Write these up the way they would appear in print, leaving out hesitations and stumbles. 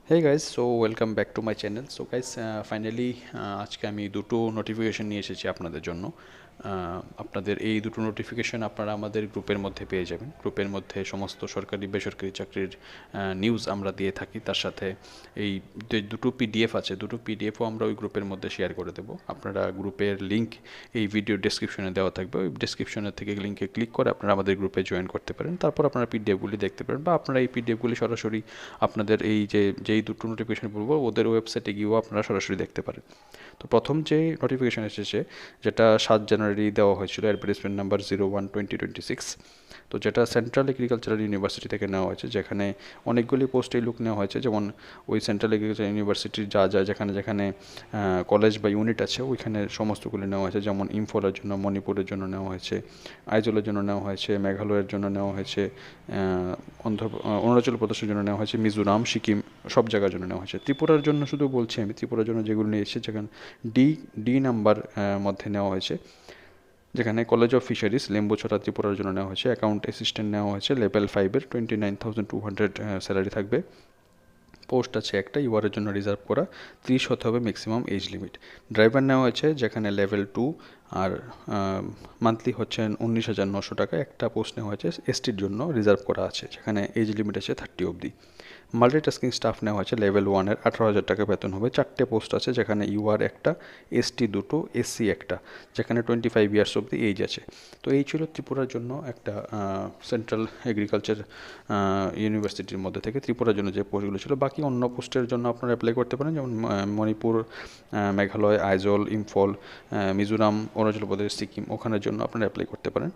Hey guys, so welcome back to my channel. So guys, finally আজকে আমি দুটো notification নিয়ে এসেছি আপনাদের জন্য। আপনাদের এই দুটো নোটিফিকেশন আপনারা আমাদের গ্রুপের মধ্যে পেয়ে যাবেন। গ্রুপের মধ্যে সমস্ত সরকারি বেসরকারি চাকরির নিউজ আমরা দিয়ে থাকি। তার সাথে এই যে দুটো পিডিএফ আছে, দুটো পিডিএফও আমরা ওই গ্রুপের মধ্যে শেয়ার করে দেবো। আপনারা গ্রুপের লিঙ্ক এই ভিডিও ডেসক্রিপশনে দেওয়া থাকবে, ওই ডেসক্রিপশনের থেকে লিঙ্কে ক্লিক করে আপনারা আমাদের গ্রুপে জয়েন করতে পারেন। তারপর আপনারা পিডিএফগুলি দেখতে পারেন, বা আপনারা এই পিডিএফগুলি সরাসরি আপনাদের এই যেই দুটো নোটিফিকেশন বলবো ওদের ওয়েবসাইটে গিয়েও আপনারা সরাসরি দেখতে পারেন। তো প্রথম যে নোটিফিকেশন এসেছে, যেটা 7 জানুয়ারি দেওয়া হয়েছিল, অ্যাডভার্টাইজমেন্ট নাম্বার 01/2026। তো যেটা সেন্ট্রাল এগ্রিকালচারাল ইউনিভার্সিটি থেকে নেওয়া হয়েছে, যেখানে অনেকগুলি পোস্টে লুক নেওয়া হয়েছে। যেমন ওই সেন্ট্রাল এগ্রিকালচার ইউনিভার্সিটির যেখানে যেখানে কলেজ বা ইউনিট আছে ওইখানে সমস্তগুলি নেওয়া হয়েছে। যেমন ইম্ফলের জন্য, মণিপুরের জন্য নেওয়া হয়েছে, আইজলের জন্য নেওয়া হয়েছে, মেঘালয়ের জন্য নেওয়া হয়েছে, অরুণাচল প্রদেশের জন্য নেওয়া হয়েছে, মিজোরাম, সিকিম, সব জায়গার জন্য নেওয়া হয়েছে। ত্রিপুরার জন্য শুধু বলছি আমি, ত্রিপুরার জন্য যেগুলো নিয়েছে, যেখানে ডি ডি নাম্বার মধ্যে নেওয়া হয়েছে, যেখানে কলেজ অফ ফিশারিজ লেম্বুছড়া ত্রিপুরার জন্য নেওয়া হয়েছে। অ্যাকাউন্ট অ্যাসিস্ট্যান্ট নেওয়া হয়েছে, লেভেল 5-এর 29,200 স্যালারি থাকবে। পোস্ট আছে একটা, ইউআরের জন্য রিজার্ভ করা, 30 হতে হবে ম্যাক্সিমাম এজ লিমিট। ড্রাইভার নেওয়া হয়েছে, যেখানে লেভেল 2, আর মান্থলি হচ্ছে 19,900 টাকা। একটা পোস্ট নেওয়া হয়েছে এসটির জন্য, রিজার্ভ করা আছে, যেখানে এজ লিমিট আছে 30 অবধি। মাল্টিটাস্কিং স্টাফ নেওয়া হয়েছে, লেভেল 1-এর 18,000 টাকা বেতন হবে। 4টে পোস্ট আছে, যেখানে ইউআর একটা, এসটি দুটো, এসসি একটা, যেখানে 25 ইয়ার্স অবধি এজ আছে। তো এই ছিল ত্রিপুরার জন্য একটা সেন্ট্রাল এগ্রিকালচার ইউনিভার্সিটির মধ্যে থেকে ত্রিপুরার জন্য যে পোস্টগুলো ছিল। বাকি অন্য পোস্টের জন্য আপনারা অ্যাপ্লাই করতে পারেন, যেমন মণিপুর, মেঘালয়, আইজল, ইম্ফল, মিজোরাম, অরুণাচল প্রদেশ, সিকিম, ওখানের জন্য আপনারা অ্যাপ্লাই করতে পারেন।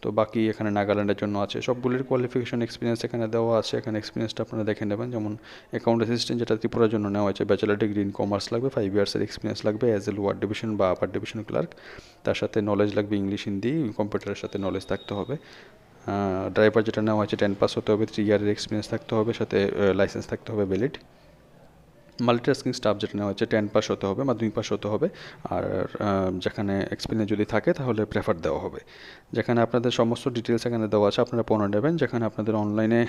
তো বাকি এখানে নাগাল্যান্ডের জন্য আছে। সবগুলির কোয়ালিফিকেশন এক্সপিরিয়েন্স এখানে দেওয়া আছে, এখানে এক্সপিরিয়েন্সটা আপনারা দেখে নেবেন। যেমন অ্যাকাউন্ট অ্যাসিস্ট্যান্ট, যেটা ত্রিপুরার জন্য নেওয়া হয়েছে, ব্যাচেলার ডিগ্রি ইন কমার্স লাগবে, 5 ইয়ার্সের এক্সপিরিয়েন্স লাগবে অ্যাজ এ লোয়ার ডিভিশন বা আপার ডিভিশন ক্লার্ক। তার সাথে নলেজ লাগবে ইংলিশ, হিন্দি, কম্পিউটারের সাথে নলেজ থাকতে হবে। ড্রাইভার যেটা নেওয়া হয়েছে 10 পাস হতে হবে, 3 ইয়ারের এক্সপিরিয়েন্স থাকতে হবে, সাথে লাইসেন্স থাকতে হবে ভ্যালিড। মাল্টিটাস্কিং স্টাফ যেটা নেওয়া হচ্ছে 10 পাস হতে হবে, মাধ্যমিক পাস হতে হবে, আর যেখানে এক্সপিরিয়েন্স যদি থাকে তাহলে প্রেফার দেওয়া হবে। যেখানে আপনাদের সমস্ত ডিটেলস এখানে দেওয়া আছে, আপনারা পড়ে নেবেন। যেখানে আপনাদের অনলাইনে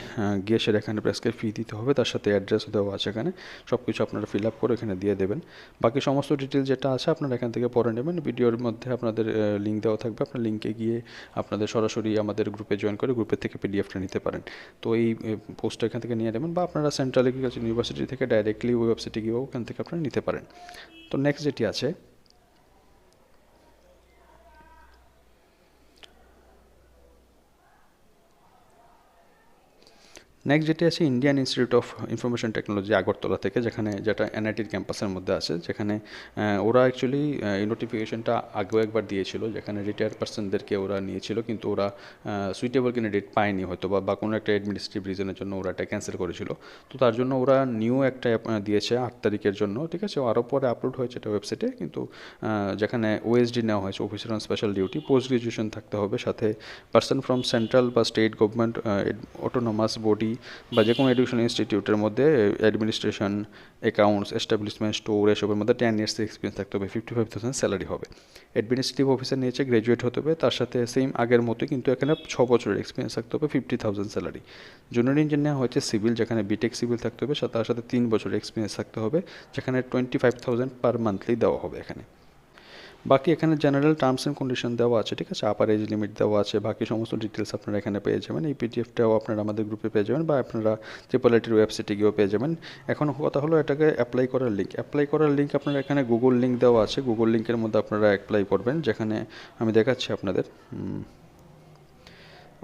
গিয়ে সেটা এখানে প্রেসকে ফি দিতে হবে, তার সাথে অ্যাড্রেসও দেওয়া আছে এখানে। সব কিছু আপনারা ফিল আপ করে এখানে দিয়ে দেবেন। বাকি সমস্ত ডিটেলস যেটা আছে আপনারা এখান থেকে পড়ে নেবেন। ভিডিওর মধ্যে আপনাদের লিঙ্ক দেওয়া থাকবে, আপনার লিঙ্কে গিয়ে আপনাদের সরাসরি আমাদের গ্রুপে জয়েন করে গ্রুপের থেকে পিডিএফটা নিতে পারেন। তো এই পোস্টটা এখান থেকে নিয়ে নেবেন, বা আপনারা সেন্ট্রাল এগ্রিকালচার ইউনিভার্সিটি থেকে ডাইরেক্টলি ওয়েবসাইটে গিয়েও ওখান থেকে আপনারা নিতে পারেন। তো নেক্সট যেটি আছে, নেক্সট যেটি আছে Indian institute of information technology Agartala থেকে, যেটা এনআইটির ক্যাম্পাসের মধ্যে আছে। যেখানে ওরা অ্যাকচুয়ালি এই নোটিফিকেশনটা আগেও একবার দিয়েছিল, যেখানে রিটায়ার্ড পার্সনদেরকে ওরা নিয়েছিল, কিন্তু ওরা সুইটেবল ক্যান্ডিডেট পায়নি হয়তো, বা কোনো একটা অ্যাডমিনিস্ট্রেটিভ রিজনের জন্য ওরা এটা ক্যান্সেল করেছিল। তো তার জন্য ওরা নিউ একটা দিয়েছে 8 তারিখের জন্য, ঠিক আছে। আরও পরে আপলোড হয়েছে এটা ওয়েবসাইটে, কিন্তু যেখানে ওএসডি নেওয়া হয়েছে, officer on special duty, post graduation থাকতে হবে, সাথে পার্সন ফ্রম সেন্ট্রাল বা স্টেট গভর্নমেন্ট অটোনোমাস বডি বা যে কোনো এডুকেশন ইনস্টিটিউটের মধ্যে অ্যাডমিনিস্ট্রেশন, অ্যাকাউন্টস, এস্টাবলিশমেন্ট, স্টোর, এসবের মধ্যে 10 ইয়ার্সের এক্সপিরিয়েন্স থাকতে হবে। 55,000 স্যালারি হবে। অ্যাডমিনিস্ট্রেটিভ অফিসার নিয়েছে, গ্র্যাজুয়েট হতে হবে, তার সাথে সেম আগের মতোই, কিন্তু এখানে 6 বছরের এক্সপিরিয়েন্স থাকতে হবে, 50,000 স্যালারি। জুনিয়র ইঞ্জিনিয়ার হয়েছে সিভিল, যেখানে বিটেক সিভিল থাকতে হবে, তার সাথে 3 বছরের এক্সপিরিয়েন্স থাকতে হবে, যেখানে 25,000 পার মান্থলি দেওয়া হবে এখানে। বাকি এখানে জেনারেল টার্মস অ্যান্ড কন্ডিশন দেওয়া আছে, ঠিক আছে। আপার এজ লিমিট দেওয়া আছে, বাকি সমস্ত ডিটেলস আপনারা এখানে পেয়ে যাবেন। এই পিডিএফটাও আপনারা আমাদের গ্রুপে পেয়ে যাবেন, বা আপনারা ট্রিপল আইটির ওয়েবসাইটে গিয়েও পেয়ে যাবেন। এখন কথা হলো এটাকে অ্যাপ্লাই করার লিঙ্ক আপনারা এখানে গুগল লিঙ্ক দেওয়া আছে, গুগল লিঙ্কের মধ্যে আপনারা অ্যাপ্লাই করবেন। যেখানে আমি দেখাচ্ছি আপনাদের,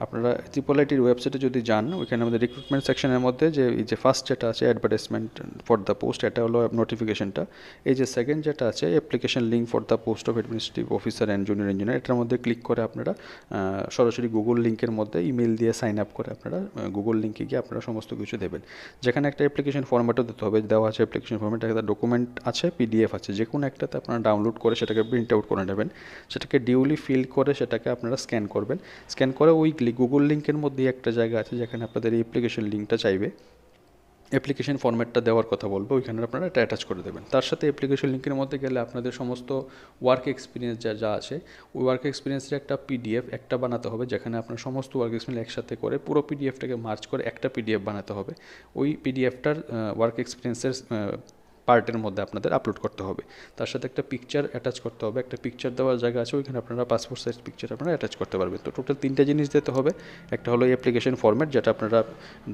আপনারা ট্রিপল আইটির ওয়েবসাইটে যদি যান, ওইখানে আমাদের রিক্রুটমেন্ট সেকশনের মধ্যে যে ফার্স্ট যেটা আছে অ্যাডভার্টাইজমেন্ট ফর দ্য পোস্ট, এটা হলো নোটিফিকেশনটা। এই যে সেকেন্ড যেটা আছে application link for the post of administrative officer and junior engineer, এটার মধ্যে ক্লিক করে আপনারা সরাসরি গুগল লিঙ্কের মধ্যে ইমেল দিয়ে সাইন আপ করে আপনারা গুগল লিঙ্কে গিয়ে আপনারা সমস্ত কিছু দেবেন। যেখানে একটা অ্যাপ্লিকেশন ফর্ম্যাটও দিতে হবে, দেওয়া আছে অ্যাপ্লিকেশন ফর্ম্যাট, একটা ডকুমেন্ট আছে, পিডিএফ আছে, যে কোনো একটাতে আপনারা ডাউনলোড করে সেটাকে প্রিন্ট আউট করে নেবেন। সেটাকে ডিউলি ফিল করে সেটাকে আপনারা স্ক্যান করবেন। স্ক্যান করে ওই গুগল লিঙ্কের মধ্যে একটা জায়গা আছে, যেখানে আপনাদের এই অ্যাপ্লিকেশন লিঙ্কটা চাইবে। অ্যাপ্লিকেশন ফরম্যাটটা দেওয়ার কথা বলবো, ওইখানে আপনারা এটা অ্যাটাচ করে দেবেন। তার সাথে অ্যাপ্লিকেশন লিঙ্কের মধ্যে গেলে আপনাদের সমস্ত ওয়ার্ক এক্সপিরিয়েন্স যা আছে ওই ওয়ার্ক এক্সপিরিয়েন্সের একটা পিডিএফ একটা বানাতে হবে, যেখানে আপনার সমস্ত ওয়ার্ক এক্সপিরিয়েন্স একসাথে করে পুরো পিডিএফটাকে মার্চ করে একটা পিডিএফ বানাতে হবে। ওই পিডিএফটার ওয়ার্ক এক্সপিরিয়েন্সের পার্টের মধ্যে আপনাদের আপলোড করতে হবে। তার সাথে একটা পিকচার অ্যাটাচ করতে হবে, একটা পিকচার দেওয়ার জায়গা আছে, ওইখানে আপনারা পাসপোর্ট সাইজ পিকচার আপনারা অ্যাটাচ করতে পারবেন। তো টোটাল 3টা জিনিস দিতে হবে। একটা হলো অ্যাপ্লিকেশন ফরম্যাট, যেটা আপনারা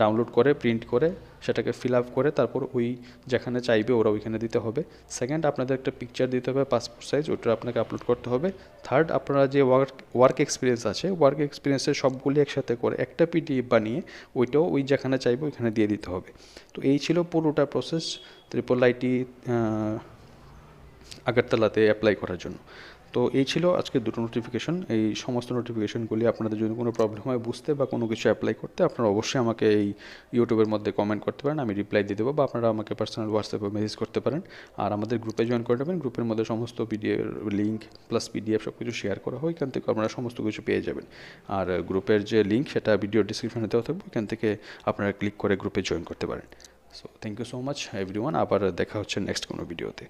ডাউনলোড করে প্রিন্ট করে সেটাকে ফিল আপ করে তারপর ওই যেখানে চাইবে ওরা ওইখানে দিতে হবে। সেকেন্ড, আপনাদের একটা পিকচার দিতে হবে পাসপোর্ট সাইজ, ওটা আপনাকে আপলোড করতে হবে। থার্ড, আপনারা যে ওয়ার্ক এক্সপিরিয়েন্স আছে ওয়ার্ক এক্সপিরিয়েন্সের সবগুলি একসাথে করে একটা পিডিএফ বানিয়ে ওইটাও ওই যেখানে চাইবে ওইখানে দিয়ে দিতে হবে। তো এই ছিল পুরোটা প্রসেস ট্রিপল আইটি আগরতলাতে অ্যাপ্লাই করার জন্য। তো এই ছিল আজকে দুটো নোটিফিকেশন। এই সমস্ত নোটিফিকেশনগুলি আপনাদের যদি কোনো প্রবলেম হয় বুঝতে বা কোনো কিছু অ্যাপ্লাই করতে, আপনারা অবশ্যই আমাকে এই ইউটিউবের মধ্যে কমেন্ট করতে পারেন, আমি রিপ্লাই দিয়ে দেবো, বা আপনারা আমাকে পার্সোনাল হোয়াটসঅ্যাপে মেসেজ করতে পারেন। আর আমাদের গ্রুপে জয়েন করে নেবেন, গ্রুপের মধ্যে সমস্ত পিডিএফ লিঙ্ক প্লাস পিডিএফ সব কিছু শেয়ার করা হয়, এখান থেকে আপনারা সমস্ত কিছু পেয়ে যাবেন। আর গ্রুপের যে লিঙ্ক সেটা ভিডিও ডিসক্রিপশনে দেওয়া থাকবে, এখান থেকে আপনারা ক্লিক করে গ্রুপে জয়েন করতে পারেন। So thank you so much everyone, আবার দেখা হচ্ছে নেক্সট কোনো ভিডিওতে।